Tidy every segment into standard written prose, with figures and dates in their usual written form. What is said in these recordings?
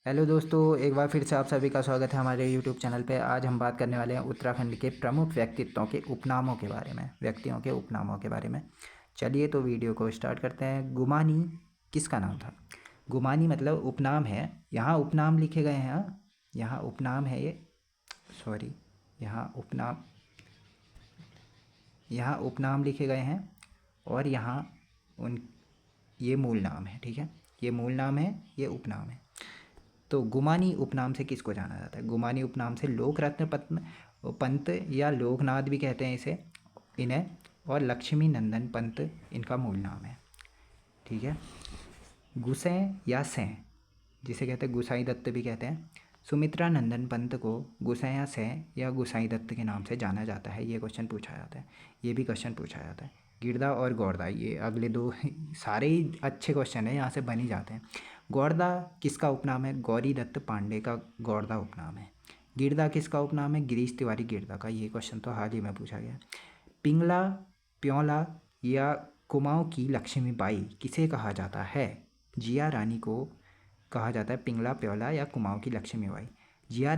Hello दोस्तों, एक बार फिर से आप सभी का स्वागत है हमारे यूट्यूब चैनल पे। आज हम बात करने वाले हैं उत्तराखंड के प्रमुख व्यक्तित्वों के उपनामों के बारे में, व्यक्तियों के उपनामों के बारे में। चलिए तो वीडियो को स्टार्ट करते हैं। गुमानी किसका नाम था? गुमानी मतलब उपनाम है। यहाँ उपनाम लिखे गए हैं। हाँ, यहाँ उपनाम है ये। सॉरी, यहाँ उपनाम यहाँ उपनाम लिखे गए हैं और यहाँ उन ये मूल नाम है। ठीक है, ये मूल नाम है, ये उपनाम है। तो गुमानी उपनाम से किसको जाना जाता है? गुमानी उपनाम से लोक रत्न पंत या लोकनाथ भी कहते हैं इसे, इन्हें, और लक्ष्मी नंदन पंत इनका मूल नाम है। ठीक है। गुसैं या सैं, जिसे कहते हैं गुसाई दत्त भी कहते हैं, सुमित्रा नंदन पंत को गुसैं या सैं या गुसाई दत्त के नाम से जाना जाता है। ये क्वेश्चन पूछा जाता है, ये भी क्वेश्चन पूछा जाता है। गिरदा और गौरदा, ये अगले दो सारे ही अच्छे क्वेश्चन हैं, यहाँ से बन ही जाते हैं। गौरदा किसका उपनाम है? गौरी दत्त पांडे का गौरदा उपनाम है। गिरदा किसका उपनाम है? गिरीश तिवारी गिरदा का। ये क्वेश्चन तो हाल ही में पूछा गया। पिंगला, प्योला या कुमाऊं की लक्ष्मीबाई किसे कहा जाता है? जिया रानी को कहा जाता है पिंगला, प्योला या कुमाऊं की लक्ष्मीबाई। जिया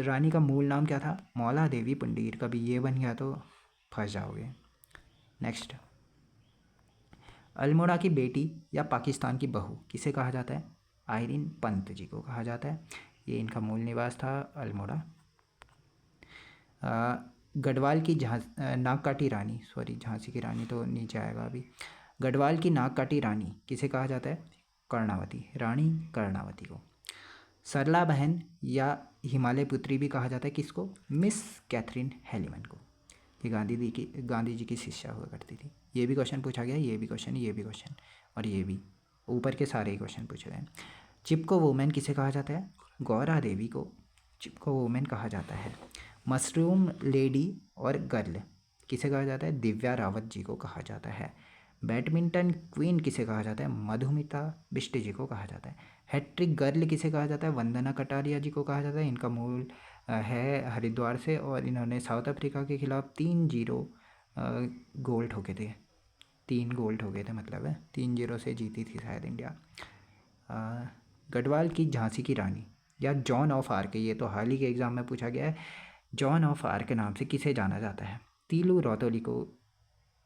रानी का मूल नाम क्या था? मौला देवी पुंडीर। कभी ये बन गया तो फंस जाओगे। नेक्स्ट, अल्मोड़ा की बेटी या पाकिस्तान की बहू किसे कहा जाता है? आयरन पंत जी को कहा जाता है। ये इनका मूल निवास था, अल्मोड़ा। गढ़वाल की नागकाटी रानी, सॉरी झांसी की रानी तो नीचे आएगा अभी। गढ़वाल की नागकाटी रानी किसे कहा जाता है? कर्णावती, रानी कर्णावती को। सरला बहन या हिमालय पुत्री भी कहा जाता है किसको? मिस कैथरीन हेलीमन को। ये गांधी जी की शिष्या हुआ करती थी। ये भी क्वेश्चन पूछा गया, ये भी क्वेश्चन, ये भी क्वेश्चन और ये भी। ऊपर के सारे ही क्वेश्चन पूछे गए। चिपको वुमेन किसे कहा जाता है? गौरा देवी को चिपको वुमेन कहा जाता है। मशरूम लेडी और गर्ल किसे कहा जाता है? दिव्या रावत जी को कहा जाता है। बैडमिंटन क्वीन किसे कहा जाता है? मधुमिता बिष्ट जी को कहा जाता है। हैट्रिक गर्ल किसे कहा जाता है? वंदना कटारिया जी को कहा जाता है। इनका मूल है हरिद्वार से और इन्होंने साउथ अफ्रीका के खिलाफ 3-0 गोल ठोके थे। 3 गोल ठोके थे, मतलब है 3-0 से जीती थी शायद इंडिया। गढ़वाल की झांसी की रानी या जॉन ऑफ आर्क, ये तो हाल ही के एग्ज़ाम में पूछा गया है। जॉन ऑफ आर्क के नाम से किसे जाना जाता है? तीलू रौतोली को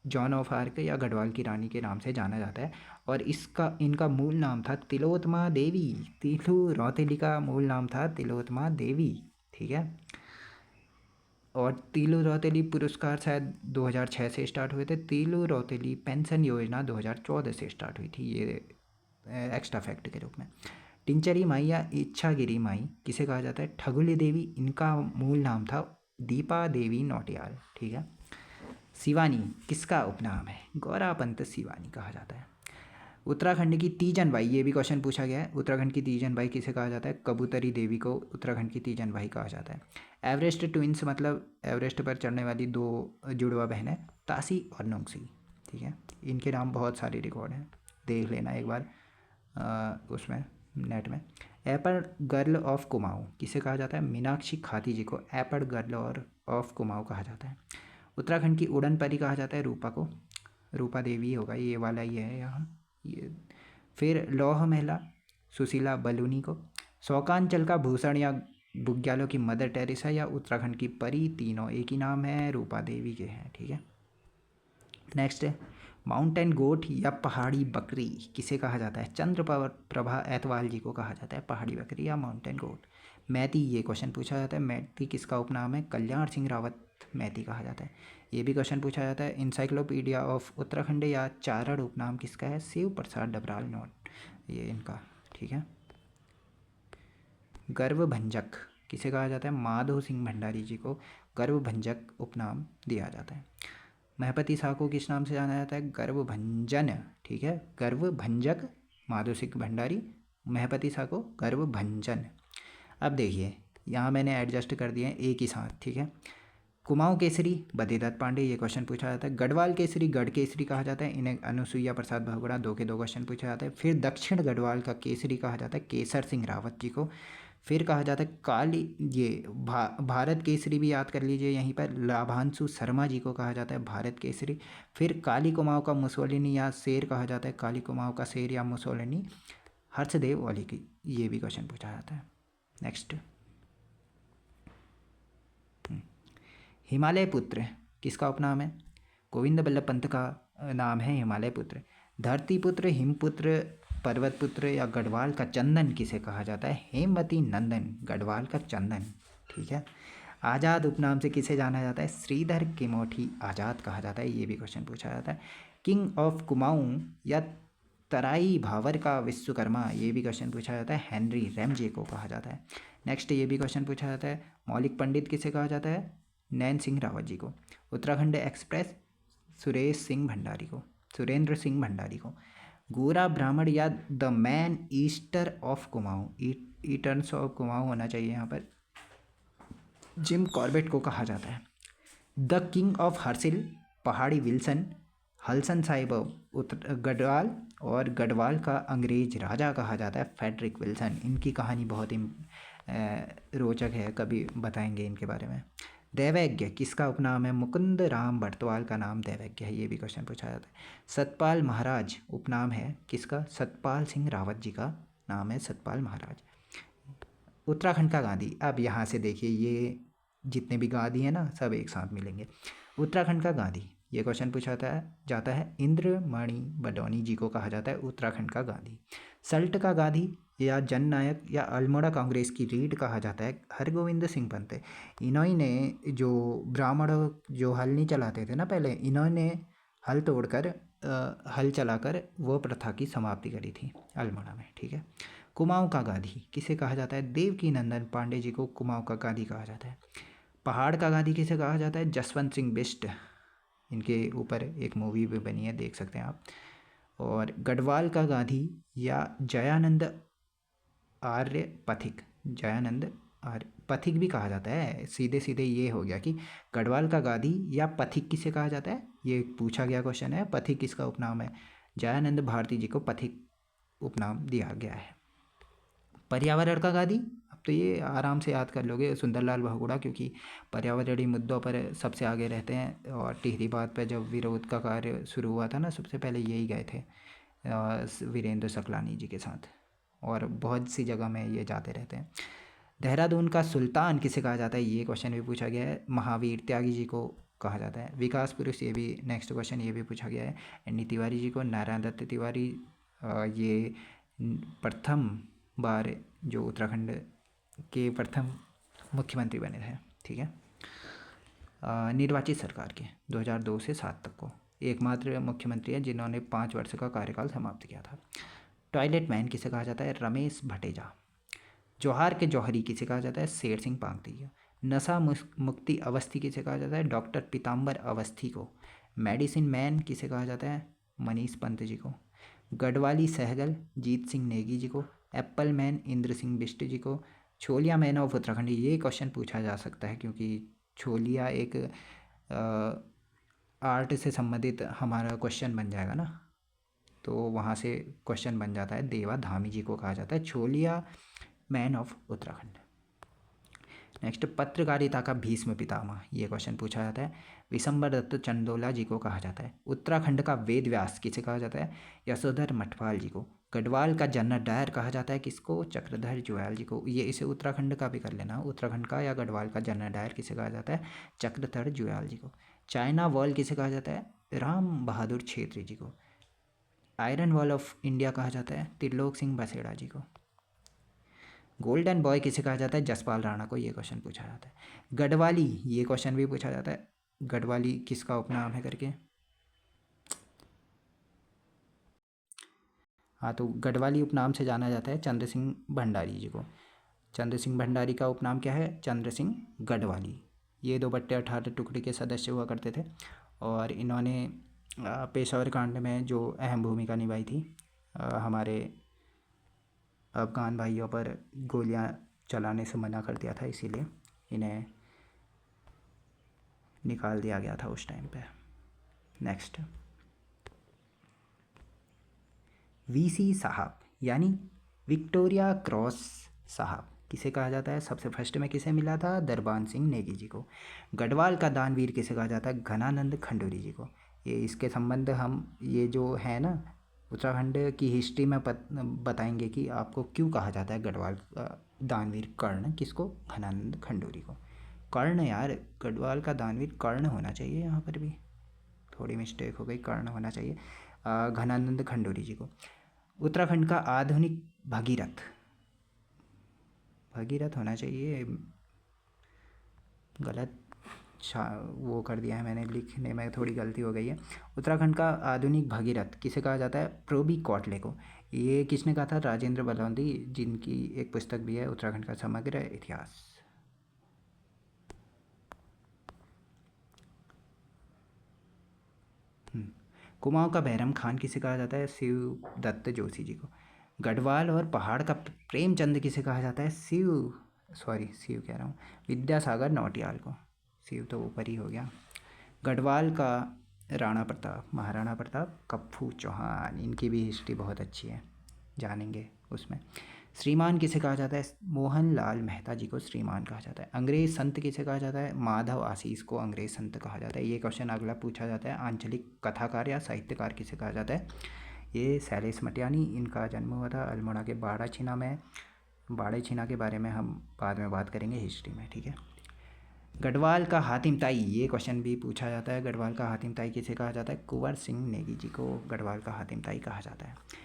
जॉन ऑफ आर्क या गढ़वाल की रानी के नाम से जाना जाता है और इनका मूल नाम था तिलोत्तमा देवी। तीलू रौतेली का मूल नाम था तिलोत्तमा देवी। ठीक है। और तीलू रौतेली पुरस्कार शायद 2006 से स्टार्ट हुए थे। तीलू रौतेली पेंशन योजना 2014 से स्टार्ट हुई थी, ये एक्स्ट्रा फैक्ट के रूप में। टिंचरी माई या इच्छागिरी माई किसे कहा जाता है? ठगुली देवी, इनका मूल नाम था दीपा देवी नौटियाल। ठीक है। शिवानी किसका उपनाम है? गौरापंत शिवानी कहा जाता है। उत्तराखंड की तीजन बाई, ये भी क्वेश्चन पूछा गया है। उत्तराखंड की तीजन बाई किसे कहा जाता है? कबूतरी देवी को उत्तराखंड की तीजन बाई कहा जाता है। एवरेस्ट ट्विंस मतलब एवरेस्ट पर चढ़ने वाली 2 जुड़वा बहनें, तासी और नोंगसी। ठीक है, इनके नाम बहुत सारे रिकॉर्ड हैं, देख लेना एक बार उसमें नेट में। एपड़ गर्ल ऑफ कुमाऊँ किसे कहा जाता है? मीनाक्षी खाती जी को एपड़ गर्ल और ऑफ कुमाऊँ कहा जाता है। उत्तराखंड की उड़न परी कहा जाता है रूपा को, रूपा देवी होगा, ये वाला ये है यहाँ ये। फिर लौह महिला सुशीला बलूनी को। शौकांचल का भूषण या बुग्यालों की मदर टेरेसा या उत्तराखंड की परी, तीनों एक ही नाम है, रूपा देवी के हैं। ठीक है। नेक्स्ट है माउंटेन गोट या पहाड़ी बकरी किसे कहा जाता है? चंद्र प्रभा एतवाल जी को कहा जाता है पहाड़ी बकरी या माउंटेन गोट। मैती, ये क्वेश्चन पूछा जाता है, मैती किसका उपनाम है? कल्याण सिंह रावत मैती कहा जाता है। ये भी क्वेश्चन पूछा जाता है। इंसाइक्लोपीडिया ऑफ उत्तराखंड या चारण उपनाम किसका है? शिव प्रसाद डबराल नोट, ये इनका। ठीक है। गर्वभंजक किसे कहा जाता है? माधो सिंह भंडारी जी को गर्वभंजक उपनाम दिया जाता है। महपति शाह को किस नाम से जाना जाता है? गर्वभंजन। ठीक है, गर्वभंजक माधो सिंह भंडारी, महपति शाह को गर्वभंजन। अब देखिए यहाँ मैंने एडजस्ट कर दिए हैं एक ही साथ। ठीक है। कुमाऊं केसरी बद्रीदत्त पांडे, ये क्वेश्चन पूछा जाता है। गढ़वाल केसरी गढ़ केसरी कहा जाता है, इन्हें अनुसुईया प्रसाद बहुगुणा, 2 के 2 क्वेश्चन पूछा जाता है। फिर दक्षिण गढ़वाल का केसरी कहा जाता है केसर सिंह रावत जी को। फिर कहा जाता है काली, ये भारत केसरी भी याद कर लीजिए, यहीं पर लाभांशु शर्मा जी को कहा जाता है भारत केसरी। फिर काली कुमाऊं का मुसोलिनी या शेर कहा जाता है, काली कुमाऊं का शेर या मुसोलिनी हर्षदेव ओली की, ये भी क्वेश्चन पूछा जाता है। नेक्स्ट, हिमालय पुत्र किसका उपनाम है? गोविंद बल्लभ पंत का नाम है हिमालय पुत्र। धरती पुत्र, हिमपुत्र, पर्वत पुत्र या गढ़वाल का चंदन किसे कहा जाता है? हेमवती नंदन, गढ़वाल का चंदन। ठीक है। आज़ाद उपनाम से किसे जाना जाता है? श्रीधर केमोठी आज़ाद कहा जाता है, ये भी क्वेश्चन पूछा जाता है। किंग ऑफ कुमाऊं या तराई भावर का विश्वकर्मा, ये भी क्वेश्चन पूछा जाता है, हेनरी रेमजे को कहा जाता है। नेक्स्ट, ये भी क्वेश्चन पूछा जाता है, मौलिक पंडित किसे कहा जाता है? नैन सिंह रावत जी को। उत्तराखंड एक्सप्रेस सुरेश सिंह भंडारी को, सुरेंद्र सिंह भंडारी को। गोरा ब्राह्मण या the man eater of Kumaon, eaters of Kumaon होना चाहिए यहाँ पर, जिम कॉर्बेट को कहा जाता है। द किंग ऑफ हर्सिल, पहाड़ी विल्सन, हलसन साहिब गढ़वाल, और गढ़वाल का अंग्रेज राजा कहा जाता है फेडरिक विल्सन। इनकी कहानी बहुत ही रोचक है, कभी बताएंगे इनके बारे में। दैवज्ञ किसका उपनाम है? मुकुंद राम बटवाल का नाम दैवज्ञ है, ये भी क्वेश्चन पूछा जाता है। सतपाल महाराज उपनाम है किसका? सतपाल सिंह रावत जी का नाम है सतपाल महाराज। उत्तराखंड का गांधी, अब यहाँ से देखिए ये जितने भी गांधी हैं ना, सब एक साथ मिलेंगे। उत्तराखंड का गांधी, ये क्वेश्चन पूछा जाता है, इंद्रमणि बडौनी जी को कहा जाता है उत्तराखंड का गांधी। सल्ट का गांधी या जननायक या अल्मोड़ा कांग्रेस की रीढ़ कहा जाता है हरगोविंद सिंह पंत। इन्होंने जो ब्राह्मण जो हल नहीं चलाते थे ना पहले, इन्होंने हल तोड़कर हल चलाकर वो प्रथा की समाप्ति करी थी अल्मोड़ा में। ठीक है। कुमाऊं का गांधी किसे कहा जाता है? देवकी नंदन पांडे जी को कुमाऊं का गांधी कहा जाता है। पहाड़ का गांधी किसे कहा जाता है? जसवंत सिंह बिष्ट, इनके ऊपर एक मूवी भी बनी है, देख सकते हैं आप। और गढ़वाल का गांधी या जयानंद आर्य पथिक, जयानंद आर्य पथिक भी कहा जाता है। सीधे सीधे ये हो गया कि गढ़वाल का गांधी या पथिक किसे कहा जाता है, ये पूछा गया क्वेश्चन है। पथिक किसका उपनाम है? जयानंद भारती जी को पथिक उपनाम दिया गया है। पर्यावरण का गांधी, अब तो ये आराम से याद कर लोगे, सुंदरलाल बहुगुणा, क्योंकि पर्यावरणीय मुद्दों पर सबसे आगे रहते हैं। और टिहरी बात पर जब विरोध का कार्य शुरू हुआ था ना, सबसे पहले यही गए थे वीरेंद्र सकलानी जी के साथ, और बहुत सी जगह में ये जाते रहते हैं। देहरादून का सुल्तान किसे कहा जाता है? ये क्वेश्चन भी पूछा गया है, महावीर त्यागी जी को कहा जाता है। विकास पुरुष, ये भी नेक्स्ट क्वेश्चन, ये भी पूछा गया है, एन डी तिवारी जी को। नारायण दत्त तिवारी ये प्रथम बार जो उत्तराखंड के प्रथम मुख्यमंत्री बने थे। ठीक है। निर्वाचित सरकार के 2002 से 7 तक को एकमात्र मुख्यमंत्री है जिन्होंने 5 वर्ष का कार्यकाल समाप्त किया था। टॉयलेट मैन किसे कहा जाता है? रमेश भटेजा। जौहार के जौहरी किसे कहा जाता है? शेर सिंह पांगती। नशा मुक्ति अवस्थी किसे कहा जाता है? डॉक्टर पीताम्बर अवस्थी को। मेडिसिन मैन किसे कहा जाता है? मनीष पंत जी को। गढ़वाली सहगल जीत सिंह नेगी जी को। एप्पल मैन इंद्र सिंह बिष्ट जी को। छोलिया मैन ऑफ उत्तराखंड, ये क्वेश्चन पूछा जा सकता है क्योंकि छोलिया एक आर्ट से संबंधित हमारा क्वेश्चन बन जाएगा ना, तो वहाँ से क्वेश्चन बन जाता है। देवा धामी जी को कहा जाता है Chholiya man of Uttarakhand. Next, पत्रकारिता का भीष्म पितामह, ये क्वेश्चन पूछा जाता है। विशंबर दत्त चंदोला जी को कहा जाता है। उत्तराखंड का वेद व्यास किसे कहा जाता है? यशोधर मठपाल जी को। गढ़वाल का जनरल डायर कहा जाता है किसको? चक्रधर जुयाल जी को। ये इसे उत्तराखंड का भी कर लेना, उत्तराखंड का या गढ़वाल का जनरल डायर किसे कहा जाता है? चक्रधर जुयाल जी को। चाइना वॉल किसे कहा जाता है? राम बहादुर छेत्री जी को। आयरन वॉल ऑफ इंडिया कहा जाता है त्रिलोक सिंह बसेड़ा जी को। गोल्डन बॉय किसे कहा जाता है? जसपाल राणा को, ये क्वेश्चन पूछा जाता है। गढ़वाली, ये क्वेश्चन भी पूछा जाता है, गढ़वाली किसका उपनाम है करके। हाँ, तो गढ़वाली उपनाम से जाना जाता है चंद्र सिंह भंडारी जी को। चंद्र सिंह भंडारी का उपनाम क्या है? चंद्र सिंह गढ़वाली। ये 2/18 टुकड़े के सदस्य हुआ करते थे और इन्होंने पेशावर कांड में जो अहम भूमिका निभाई थी, हमारे अफगान भाइयों पर गोलियां चलाने से मना कर दिया था, इसीलिए इन्हें निकाल दिया गया था उस टाइम पे। नेक्स्ट, वीसी साहब यानी विक्टोरिया क्रॉस साहब किसे कहा जाता है? सबसे फर्स्ट में किसे मिला था? दरबान सिंह नेगी जी को। गढ़वाल का दानवीर किसे कहा जाता है? घनानंद खंडूरी जी को। ये इसके संबंध हम ये जो है ना उत्तराखंड की हिस्ट्री में बताएंगे कि आपको क्यों कहा जाता है गढ़वाल का दानवीर कर्ण, किसको? घनानंद खंडूरी को। कर्ण यार, गढ़वाल का दानवीर कर्ण होना चाहिए, यहाँ पर भी थोड़ी मिस्टेक हो गई, कर्ण होना चाहिए। घनानंद खंडूरी जी को। उत्तराखंड का आधुनिक भगीरथ, भगीरथ होना चाहिए, गलत वो कर दिया है मैंने, लिखने में थोड़ी गलती हो गई है। उत्तराखंड का आधुनिक भगीरथ किसे कहा जाता है? प्रोबी कौटले को। ये किसने कहा था? राजेंद्र बलौंदी, जिनकी एक पुस्तक भी है उत्तराखंड का समग्र इतिहास। कुमाऊं का बैरम खान किसे कहा जाता है? शिव दत्त जोशी जी को। गढ़वाल और पहाड़ का प्रेमचंद किसे कहा जाता है? शिव कह रहा हूँ, विद्यासागर नौटियाल को। शिव तो ऊपर ही हो गया। गढ़वाल का राणा प्रताप, महाराणा प्रताप, कप्पू चौहान, इनकी भी हिस्ट्री बहुत अच्छी है, जानेंगे उसमें। श्रीमान किसे कहा जाता है? मोहन लाल मेहता जी को श्रीमान कहा जाता है। अंग्रेज संत किसे कहा जाता है? माधव आशीष को अंग्रेज संत कहा जाता है। ये क्वेश्चन अगला पूछा जाता है। आंचलिक कथाकार या साहित्यकार किसे कहा जाता है? ये शैलेश मटियानी, इनका जन्म हुआ था अल्मोड़ा के बाड़ाछीना में। बाड़ाछीना के बारे में हम बाद में बात करेंगे हिस्ट्री में, ठीक है। गढ़वाल का हातिम ताई, ये क्वेश्चन भी पूछा जाता है। गढ़वाल का हातिम ताई किसे कहा जाता है? कुंवर सिंह नेगी जी को गढ़वाल का हातिम ताई कहा जाता है।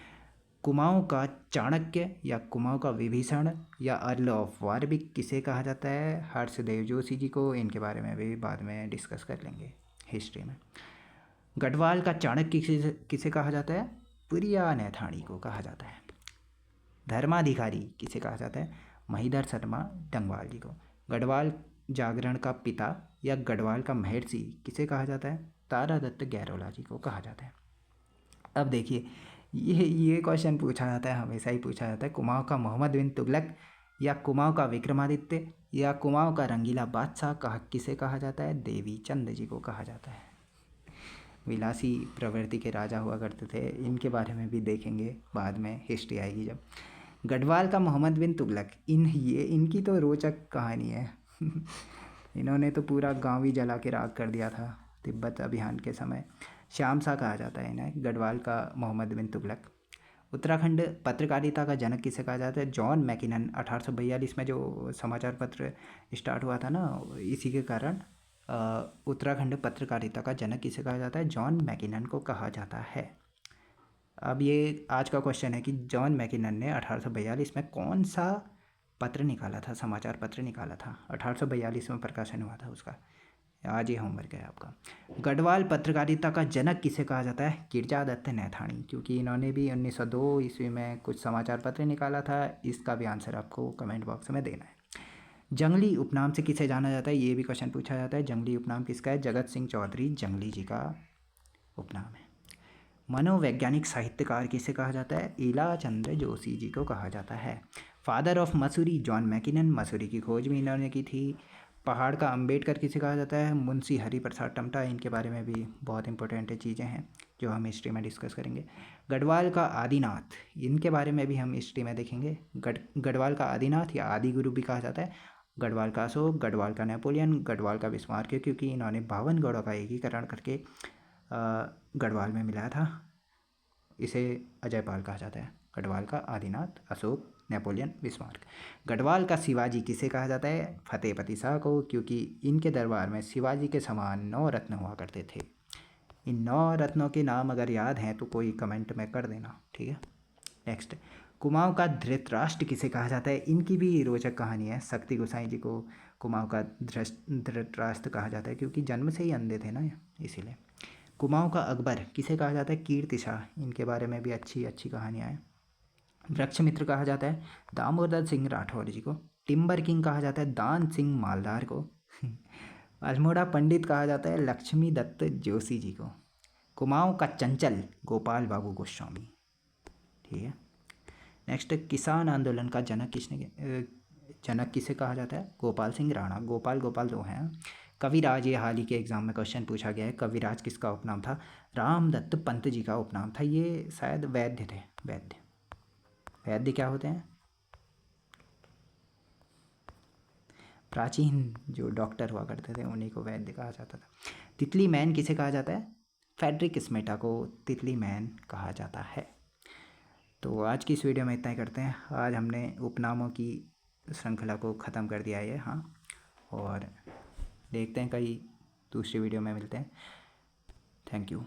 कुमाऊं का चाणक्य या कुमाऊं का विभीषण या अर्ल ऑफ वारविक किसे कहा जाता है? हर्षदेव जोशी जी को। इनके बारे में भी बाद में डिस्कस कर लेंगे हिस्ट्री में। गढ़वाल का चाणक्य किसे कहा जाता है? प्रिया नैथाणी को कहा जाता है। धर्माधिकारी किसे कहा जाता है? महीधर शर्मा डंगवाल जी को। गढ़वाल जागरण का पिता या गढ़वाल का महर्षि किसे कहा जाता है? तारादत्त गैरोला जी को कहा जाता है। अब देखिए, ये क्वेश्चन पूछा जाता है, हमेशा ही पूछा जाता है। कुमाऊं का मोहम्मद बिन तुगलक या कुमाऊं का विक्रमादित्य या कुमाऊं का रंगीला बादशाह किसे कहा जाता है? देवी चंद जी को कहा जाता है। विलासी प्रवृत्ति के राजा हुआ करते थे, इनके बारे में भी देखेंगे बाद में, हिस्ट्री आएगी जब। गढ़वाल का मोहम्मद बिन तुगलक, इनकी तो रोचक कहानी है। इन्होंने तो पूरा गाँव ही जला के राख कर दिया था तिब्बत अभियान के समय। श्याम शाह कहा जाता है इन्हें, गढ़वाल का मोहम्मद बिन तुगलक। उत्तराखंड पत्रकारिता का जनक किसे कहा जाता है? John Mackinnon. 1842 में जो समाचार पत्र स्टार्ट हुआ था ना, इसी के कारण उत्तराखंड पत्रकारिता का जनक किसे कहा जाता है? जॉन मैकिनन को कहा जाता है। अब ये आज का क्वेश्चन है कि जॉन मैकिनन ने 1842 में कौन सा पत्र निकाला था, समाचार पत्र निकाला था? 1842 में प्रकाशन हुआ था उसका। आज ये होमवर्क है आपका। गढ़वाल पत्रकारिता का जनक किसे कहा जाता है? गिरजादत्त नैथाणी, क्योंकि इन्होंने भी 1902 ईस्वी में कुछ समाचार पत्र निकाला था। इसका भी आंसर आपको कमेंट बॉक्स में देना है। जंगली उपनाम से किसे जाना जाता है? ये भी क्वेश्चन पूछा जाता है। जंगली उपनाम किसका है? जगत सिंह चौधरी जंगली जी का उपनाम है। मनोवैज्ञानिक साहित्यकार किसे कहा जाता है? ईला चंद्र जोशी जी को कहा जाता है। Father of Mussoorie John Mackinnon, Mussoorie की खोज भी इन्होंने की थी। पहाड़ का अंबेडकर किसे कहा जाता है? मुंशी हरिप्रसाद टमटा। इनके बारे में भी बहुत इंपॉर्टेंट चीज़ें हैं जो हम हिस्ट्री में डिस्कस करेंगे। गढ़वाल का आदिनाथ, इनके बारे में भी हम हिस्ट्री में देखेंगे। गढ़वाल का आदिनाथ या आदि गुरु भी कहा जाता है। गढ़वाल का अशोक, गढ़वाल का नेपोलियन, गढ़वाल का बिस्मार्क, क्योंकि इन्होंने 52 गढ़ों का एकीकरण करके गढ़वाल में मिलाया था। इसे अजयपाल कहा जाता है। गढ़वाल का आदिनाथ, अशोक, नेपोलियन, बिस्मार्क। गढ़वाल का शिवाजी किसे कहा जाता है? फतेहपति शाह को, क्योंकि इनके दरबार में शिवाजी के समान 9 रत्न हुआ करते थे। इन 9 रत्नों के नाम अगर याद हैं तो कोई कमेंट में कर देना, ठीक है। नेक्स्ट, कुमाऊं का धृतराष्ट्र किसे कहा जाता है? इनकी भी रोचक कहानी है। शक्ति गोसाई जी को कुमाऊं का धृतराष्ट्र कहा जाता है, क्योंकि जन्म से ही अंधे थे ना, इसीलिए। कुमाऊं का अकबर किसे कहा जाता है? कीर्ति शाह। इनके बारे में भी अच्छी अच्छी कहानियाँ हैं। वृक्षमित्र कहा जाता है दामोदर सिंह राठौर जी को। टिम्बर किंग कहा जाता है दान सिंह मालदार को। अल्मोड़ा पंडित कहा जाता है लक्ष्मी दत्त जोशी जी को। कुमाऊं का चंचल गोपाल बाबू गोस्वामी, ठीक है। नेक्स्ट, किसान आंदोलन का जनक किसे कहा जाता है? गोपाल सिंह राणा। गोपाल दो हैं। कविराज, ये हाल ही के एग्जाम में क्वेश्चन पूछा गया है। कविराज किसका उपनाम था? रामदत्त पंत जी का उपनाम था। ये शायद वैद्य थे। वैद्य क्या होते हैं? प्राचीन जो डॉक्टर हुआ करते थे उन्हीं को वैद्य कहा जाता था। तितली मैन किसे कहा जाता है? फेडरिक स्मेटा को तितली मैन कहा जाता है। तो आज की इस वीडियो में इतना ही करते हैं। आज हमने उपनामों की श्रृंखला को ख़त्म कर दिया है। हाँ, और देखते हैं कई दूसरी वीडियो में मिलते हैं। Thank you.